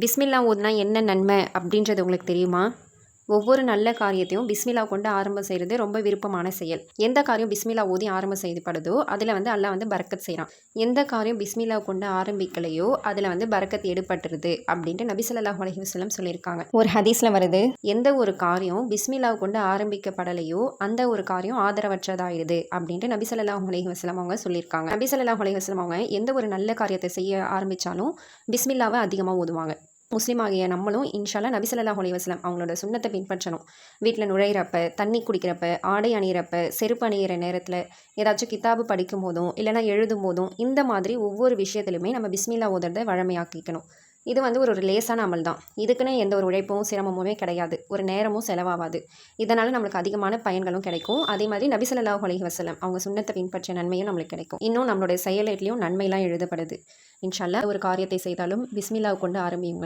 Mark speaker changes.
Speaker 1: பிஸ்மில்லா ஓதுனா என்ன நன்மை அப்படின்றது உங்களுக்கு தெரியுமா? ஒவ்வொரு நல்ல காரியத்தையும் பிஸ்மில்லா கொண்டு ஆரம்பம் செய்கிறது ரொம்ப விருப்பமான செயல். எந்த காரியம் பிஸ்மில்லா ஓதி ஆரம்பம் செய்யப்படுதோ அதில் அல்லாஹ் பரக்கத் செய்கிறான். எந்த காரியம் பிஸ்மில்லா கொண்டு ஆரம்பிக்கலையோ அதில் பரக்கத் எடுபட்டுருது அப்படின்ட்டு நபி ஸல்லல்லாஹு அலைஹி வஸல்லம் சொல்லியிருக்காங்க. ஒரு ஹதீஸில் வருது, எந்த ஒரு காரியம் பிஸ்மில்லா கொண்டு ஆரம்பிக்கப்படலையோ அந்த ஒரு காரியம் ஆதரவற்றதாயிடுது அப்படின்ட்டு நபி ஸல்லல்லாஹு அலைஹி வஸல்லம் அவங்க சொல்லியிருக்காங்க. நபி ஸல்லல்லாஹு அலைஹி வஸல்லம் அவங்க எந்த ஒரு நல்ல காரியத்தை செய்ய ஆரம்பித்தாலும் பிஸ்மில்லாவை அதிகமாக ஓதுவாங்க. முஸ்லீம் ஆகிய நம்மளும் இன்ஷா அல்லாஹ் நபி ஸல்லல்லாஹு அலைஹி வஸல்லம் அவங்களோட சுன்னத்தை பின்பற்றணும். வீட்டில் நுழையிறப்ப, தண்ணி குடிக்கிறப்ப, ஆடை அணியிறப்ப, செருப்பு அணியிற நேரத்தில், ஏதாச்சும் கிதாபு படிக்கும் போதும் இல்லைனா எழுதும் போதும் இந்த மாதிரி ஒவ்வொரு விஷயத்துலையுமே நம்ம பிஸ்மில்லா ஓதுறதை வழமையாக்கிக்கணும். இது ஒரு லேசான அமல் தான். இதுக்குன்னு எந்த ஒரு உழைப்பும் சிரமமுமே கிடையாது. ஒரு நேரமும் செலவாகாது. இதனால் நம்மளுக்கு அதிகமான பயன்களும் கிடைக்கும். அதே மாதிரி நபி ஸல்லல்லாஹு அலைஹி வஸல்லம் அவங்க சுன்னத்தை பின்பற்றிய நன்மையும் நம்மளுக்கு கிடைக்கும். இன்னும் நம்மளுடைய செயலேட்லையும் நன்மையெல்லாம் எழுதப்படுது. இன்ஷா அல்லாஹ் ஒரு காரியத்தை செய்தாலும் பிஸ்மில்லா கொண்டு ஆரம்பியுங்கள்.